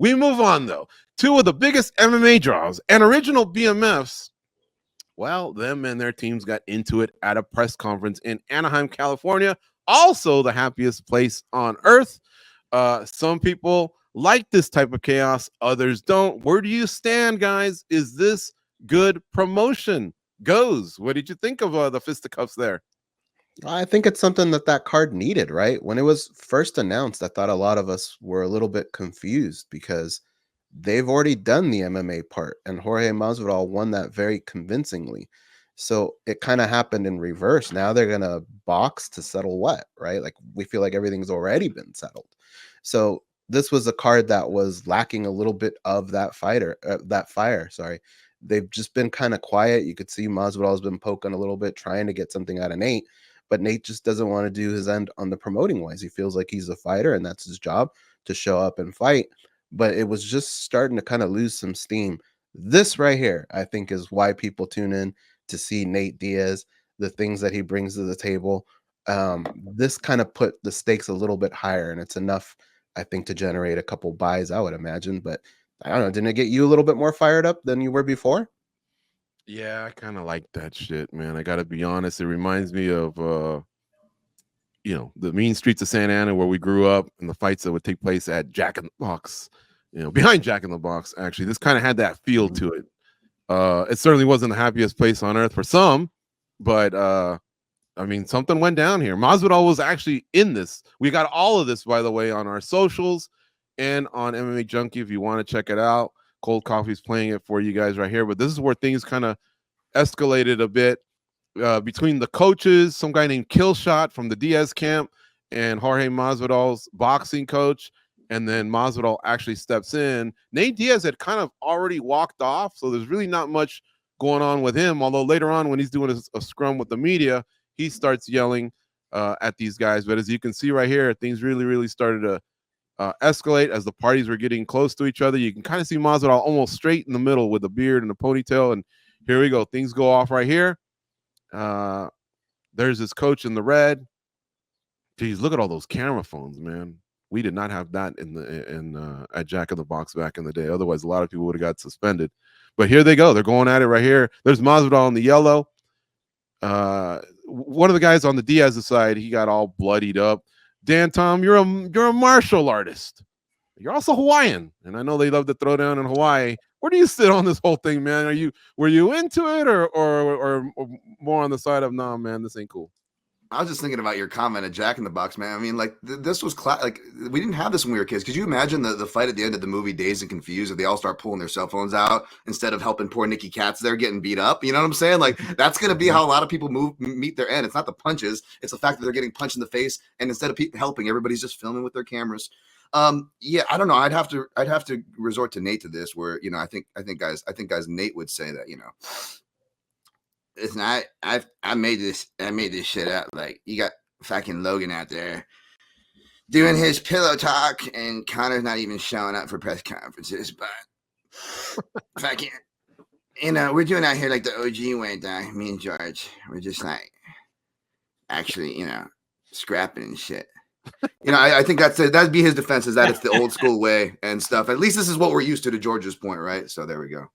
We move on, though. Two of the biggest MMA draws and original BMFs. Well, them and their teams got into it at a press conference in Anaheim, California. Also the happiest place on earth. Some people like this type of chaos. Others don't. Where do you stand, guys? Is this good promotion? Goes. What did you think of the fisticuffs there? I think it's something that card needed, right? When it was first announced, I thought a lot of us were a little bit confused because they've already done the MMA part, and Jorge Masvidal won that very convincingly. So it kind of happened in reverse. Now they're gonna box to settle what, right? Like we feel like everything's already been settled. So this was a card that was lacking a little bit of that that fire. Sorry, they've just been kind of quiet. You could see Masvidal has been poking a little bit, trying to get something out of Nate. But Nate just doesn't want to do his end on the promoting wise. He feels like he's a fighter and that's his job to show up and fight. But it was just starting to kind of lose some steam. This right here, I think, is why people tune in to see Nate Diaz, the things that he brings to the table. This kind of put the stakes a little bit higher, and it's enough, I think, to generate a couple buys, I would imagine. But I don't know, didn't it get you a little bit more fired up than you were before? Yeah, I kind of like that shit, man. I got to be honest. It reminds me of, the mean streets of Santa Ana where we grew up and the fights that would take place at Jack in the Box, behind Jack in the Box, actually. This kind of had that feel to it. It certainly wasn't the happiest place on earth for some, but something went down here. Masvidal was actually in this. We got all of this, by the way, on our socials and on MMA Junkie if you want to check it out. Cold Coffee's playing it for you guys right here, but this is where things kind of escalated a bit between the coaches, some guy named Killshot from the Diaz camp, and Jorge Masvidal's boxing coach. And then Masvidal actually steps in. Nate Diaz had kind of already walked off, so there's really not much going on with him. Although later on, when he's doing a scrum with the media, he starts yelling at these guys. But as you can see right here, things really, really started to escalate as the parties were getting close to each other. You can kind of see Masvidal almost straight in the middle with a beard and a ponytail. And here we go. Things go off right here. There's this coach in the red. Geez, look at all those camera phones, man. We did not have that at Jack in the Box back in the day. Otherwise, a lot of people would have got suspended. But here they go. They're going at it right here. There's Masvidal in the yellow. One of the guys on the Diaz side, he got all bloodied up. Dan Tom, you're a martial artist. You're also Hawaiian, and I know they love to throw down in Hawaii. Where do you sit on this whole thing, man? Were you into it, or more on the side of nah, man, this ain't cool? I was just thinking about your comment at Jack in the Box, man. I mean, like this was like we didn't have this when we were kids. Could you imagine the fight at the end of the movie Dazed and Confused, if they all start pulling their cell phones out instead of helping poor Nikki Katz there getting beat up? You know what I'm saying? Like that's going to be how a lot of people meet their end. It's not the punches; it's the fact that they're getting punched in the face, and instead of helping, everybody's just filming with their cameras. Yeah, I don't know. I'd have to resort to Nate to this, where I think guys, Nate would say that Listen, I made this shit up. Like you got fucking Logan out there doing his pillow talk, and Connor's not even showing up for press conferences. But fucking, we're doing out here like the OG went down. Me and George, we're just like actually, scrapping and shit. I think that'd be his defense, is that it's the old school way and stuff. At least this is what we're used to George's point, right? So there we go.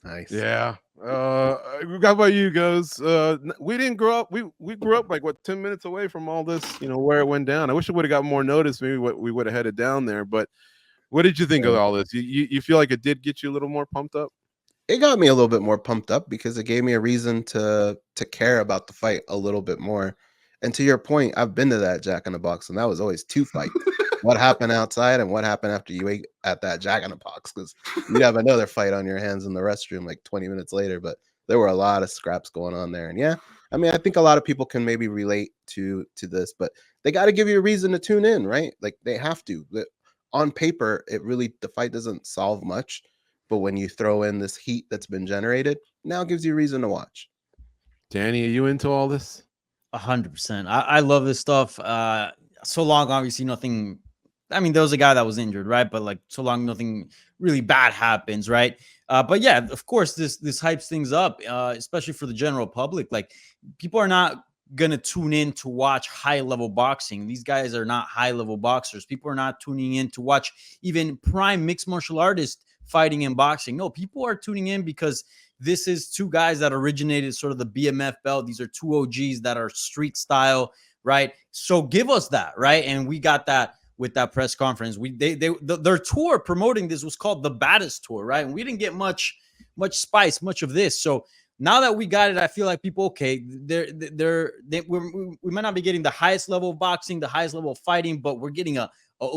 Nice. Yeah. How about you guys? We didn't grow up. We grew up like 10 minutes away from all this, where it went down. I wish it would have got more notice. Maybe we would have headed down there. But what did you think of all this? You feel like it did get you a little more pumped up? It got me a little bit more pumped up because it gave me a reason to care about the fight a little bit more. And to your point, I've been to that Jack in the Box, and that was always two fights. What happened outside and what happened after you ate at that Jack in the Box, because you'd have another fight on your hands in the restroom like 20 minutes later. But there were a lot of scraps going on there. And yeah, I mean, I think a lot of people can maybe relate to this, but they got to give you a reason to tune in, right? Like they have to. On paper, the fight doesn't solve much, but when you throw in this heat that's been generated, now it gives you a reason to watch. Danny, are you into all this? 100%. I love this stuff. So long, obviously, nothing. I mean, there was a guy that was injured, right? But like, so long, nothing really bad happens, right? But yeah, of course, this hypes things up, especially for the general public. Like, people are not gonna tune in to watch high level boxing. These guys are not high level boxers. People are not tuning in to watch even prime mixed martial artists fighting in boxing. No, people are tuning in because this is two guys that originated sort of the BMF belt. These are two OGs that are street style, right? So give us that, right? And we got that with that press conference. Their tour promoting this was called the Baddest Tour, right? And we didn't get much spice, much of this. So now that we got it, I feel like people, okay, we might not be getting the highest level of boxing, the highest level of fighting, but we're getting a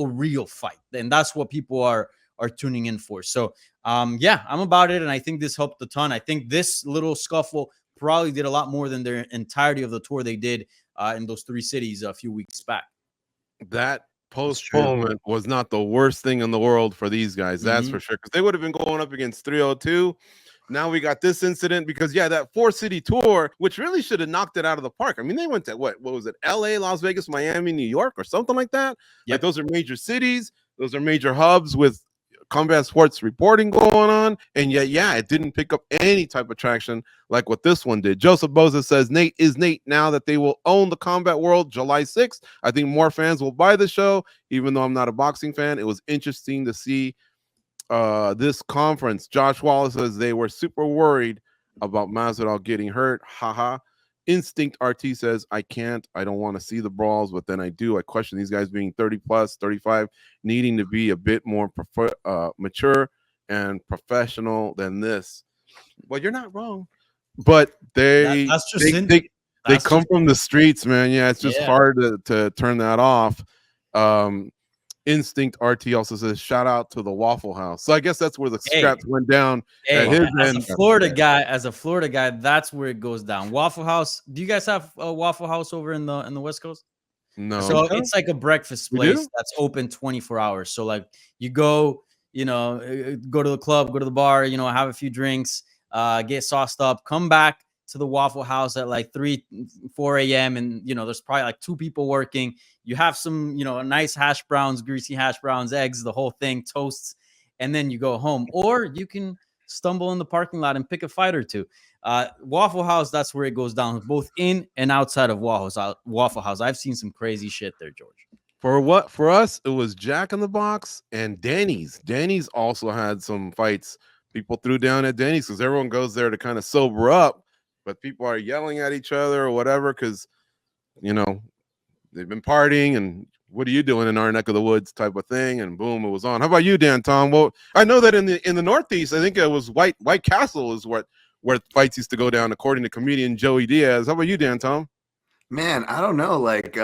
real fight, and that's what people are tuning in for. So, yeah, I'm about it, and I think this helped a ton. I think this little scuffle probably did a lot more than their entirety of the tour they did in those 3 cities a few weeks back. That postponement was not the worst thing in the world for these guys, that's for sure, because they would have been going up against 302. Now we got this incident because, yeah, that 4-city tour, which really should have knocked it out of the park. I mean, they went to what was it? LA, Las Vegas, Miami, New York, or something like that. Yep. Like, those are major cities. Those are major hubs with combat sports reporting going on. And yet, yeah, it didn't pick up any type of traction like what this one did. Joseph Boza says, Nate is Nate now that they will own the combat world July 6th. I think more fans will buy the show, even though I'm not a boxing fan. It was interesting to see this conference. Josh Wallace says they were super worried about Masvidal getting hurt. Haha. Instinct RT says, I don't want to see the brawls, but then I do. I question these guys being 30 plus, 35, needing to be a bit more mature and professional than this. Well, you're not wrong, but they come from the streets, man. Yeah, it's just hard to turn that off. Instinct RT also says, shout out to the Waffle House. So I guess that's where the scraps went down at his end. As a Florida guy, that's where it goes down. Waffle House. Do you guys have a Waffle House over in the West Coast? No. So it's like a breakfast place that's open 24 hours. So like you go, go to the club, go to the bar, have a few drinks, get sauced up, come back to the Waffle House at like 4 a.m. and there's probably like 2 people working. You have some nice hash browns, greasy hash browns, eggs, the whole thing, toasts, and then you go home. Or you can stumble in the parking lot and pick a fight or two. Waffle House, that's where it goes down, both in and outside of Waffle House. I've seen some crazy shit there, George. For us, it was Jack in the Box and Denny's. Denny's also had some fights. People threw down at Denny's because everyone goes there to kind of sober up. But people are yelling at each other or whatever because, they've been partying and what are you doing in our neck of the woods type of thing. And boom, it was on. How about you, Dan Tom? Well, I know that in the Northeast, I think it was White Castle is where fights used to go down, according to comedian Joey Diaz. How about you, Dan Tom? Man, I don't know. Like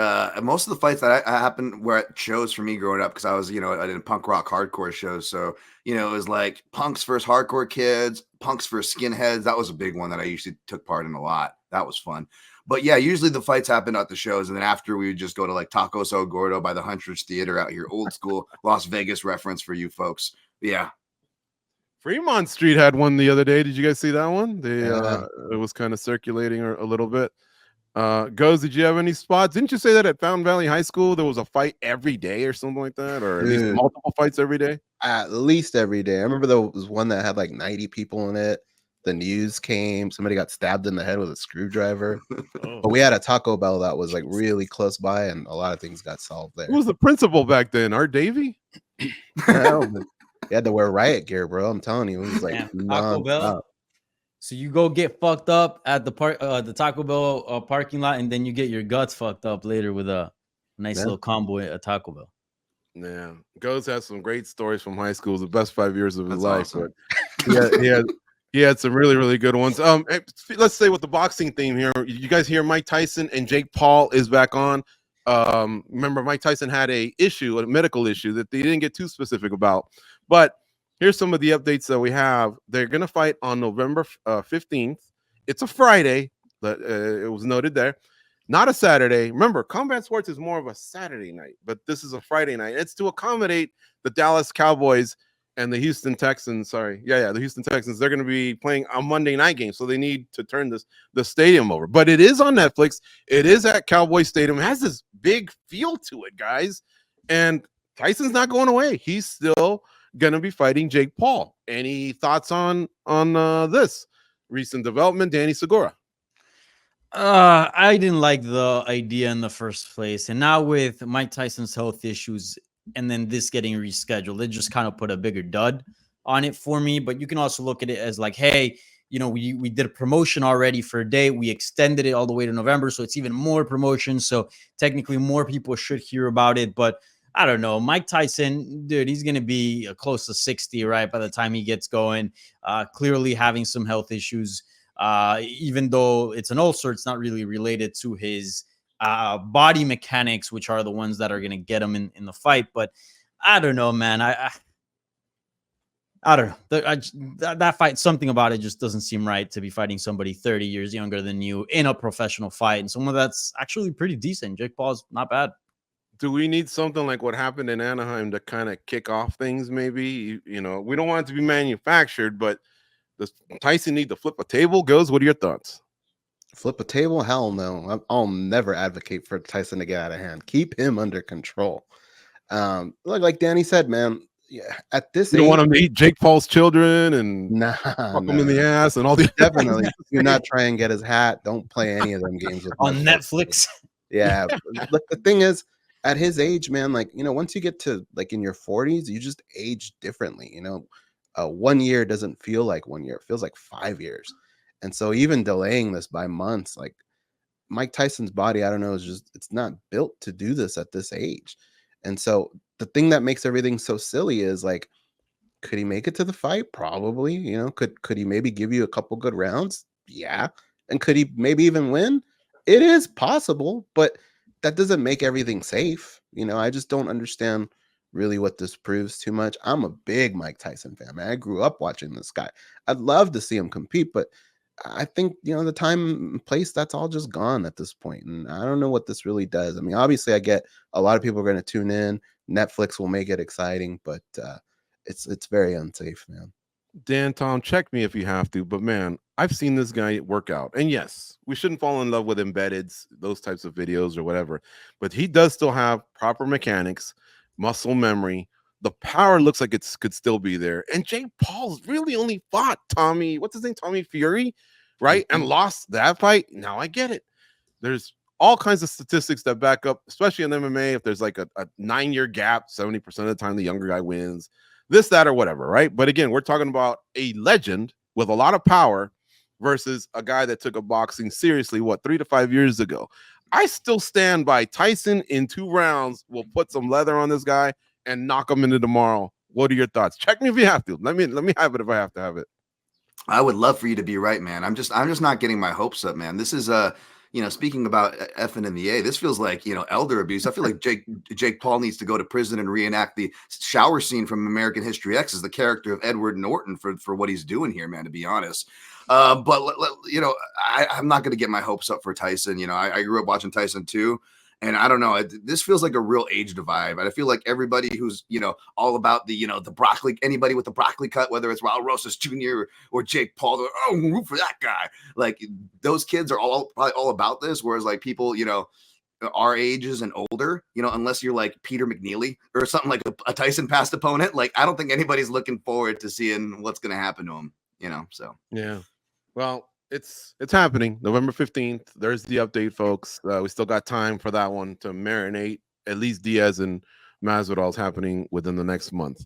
most of the fights that I happened were at shows for me growing up because I was, I did punk rock hardcore shows. So, it was like punks versus hardcore kids, punks versus skinheads. That was a big one that I usually took part in a lot. That was fun. But yeah, usually the fights happened at the shows. And then after we would just go to like Tacos El Gordo by the Huntridge Theater out here, old school Las Vegas reference for you folks. Yeah. Fremont Street had one the other day. Did you guys see that one? It was kind of circulating a little bit. Goes, did you have any spots? Didn't you say that at Fountain Valley High School there was a fight every day or something like that, or at least multiple fights every day? At least every day. I remember there was one that had like 90 people in it. The news came. Somebody got stabbed in the head with a screwdriver. But we had a Taco Bell that was like really close by, and a lot of things got solved there. Who was the principal back then? Art Davey? He had to wear riot gear, bro. I'm telling you, it was like Taco Bell. So you go get fucked up at the Taco Bell parking lot, and then you get your guts fucked up later with a nice little combo at Taco Bell. Yeah, Goes has some great stories from high school. The best 5 years of his life. Awesome. But he had some really, really good ones. Let's say with the boxing theme here, you guys hear Mike Tyson and Jake Paul is back on. Remember, Mike Tyson had a medical issue that they didn't get too specific about, but here's some of the updates that we have. They're going to fight on November 15th. It's a Friday. It was noted there. Not a Saturday. Remember, combat sports is more of a Saturday night, but this is a Friday night. It's to accommodate the Dallas Cowboys and the Houston Texans. The Houston Texans. They're going to be playing a Monday night game, so they need to turn the stadium over. But it is on Netflix. It is at Cowboy Stadium. It has this big feel to it, guys. And Tyson's not going away. He's still gonna be fighting Jake Paul. Any thoughts on this recent development, Danny Segura? I didn't like the idea in the first place, and now with Mike Tyson's health issues, and then this getting rescheduled, it just kind of put a bigger dud on it for me. But you can also look at it as like, hey, we did a promotion already for a day, we extended it all the way to November, so it's even more promotion. So technically, more people should hear about it. But I don't know, Mike Tyson, dude, he's gonna be close to 60, right, by the time he gets going. Clearly having some health issues. Even though it's an ulcer, it's not really related to his body mechanics, which are the ones that are going to get him in the fight. But I don't know, man. I don't know. That fight, something about it just doesn't seem right to be fighting somebody 30 years younger than you in a professional fight, and someone that's actually pretty decent. Jake Paul's not bad. Do we need something like what happened in Anaheim to kind of kick off things? Maybe, we don't want it to be manufactured, but does Tyson need to flip a table? Goes, what are your thoughts? Flip a table? Hell no. I'll never advocate for Tyson to get out of hand. Keep him under control. Like Danny said, man, yeah, at this you don't want him to eat Jake Paul's children and fuck him in the ass and all the definitely do not try and get his hat. Don't play any of them games with on Netflix. Yeah. But the thing is, at his age, man, like, once you get to like in your 40s, you just age differently. 1 year doesn't feel like 1 year, it feels like 5 years. And so even delaying this by months, like Mike Tyson's body, I don't know, it's not built to do this at this age. And so the thing that makes everything so silly is like, could he make it to the fight? Probably. Could he maybe give you a couple good rounds? Yeah. And could he maybe even win? It is possible, but that doesn't make everything safe. I just don't understand really what this proves too much. I'm a big Mike Tyson fan, man. I grew up watching this guy. I'd love to see him compete, but I think, the time and place, that's all just gone at this point. And I don't know what this really does. I mean, obviously I get a lot of people are going to tune in. Netflix will make it exciting, but it's very unsafe, man. Dan, Tom, check me if you have to, but man, I've seen this guy work out. And yes, we shouldn't fall in love with embeddeds, those types of videos or whatever, but he does still have proper mechanics, muscle memory. The power looks like it could still be there. And Jake Paul's really only fought Tommy Fury, right? And lost that fight. Now I get it. There's all kinds of statistics that back up, especially in MMA, if there's like a 9-year gap, 70% of the time the younger guy wins. This, that, or whatever, right? But again, we're talking about a legend with a lot of power versus a guy that took a boxing seriously, 3 to 5 years ago. I still stand by Tyson in 2 rounds will put some leather on this guy and knock him into tomorrow. What are your thoughts? Check me if you have to. Let me have it if I have to have it. I would love for you to be right, man. I'm just not getting my hopes up, man. This is speaking about effing in the A, this feels like, elder abuse. I feel like Jake Paul needs to go to prison and reenact the shower scene from American History X as the character of Edward Norton for what he's doing here, man, to be honest. But I'm not going to get my hopes up for Tyson. I grew up watching Tyson too. And I don't know, this feels like a real age divide. And I feel like everybody who's, all about the, the broccoli, anybody with the broccoli cut, whether it's Raul Rosas Jr. or Jake Paul, they're, root for that guy. Like those kids are probably all about this. Whereas like people, our ages and older, unless you're like Peter McNeely or something like a Tyson past opponent, like I don't think anybody's looking forward to seeing what's going to happen to him, so. Yeah. Well, it's happening November 15th. There's the update, folks. We still got time for that one to marinate. At least Diaz and Masvidal's happening within the next month.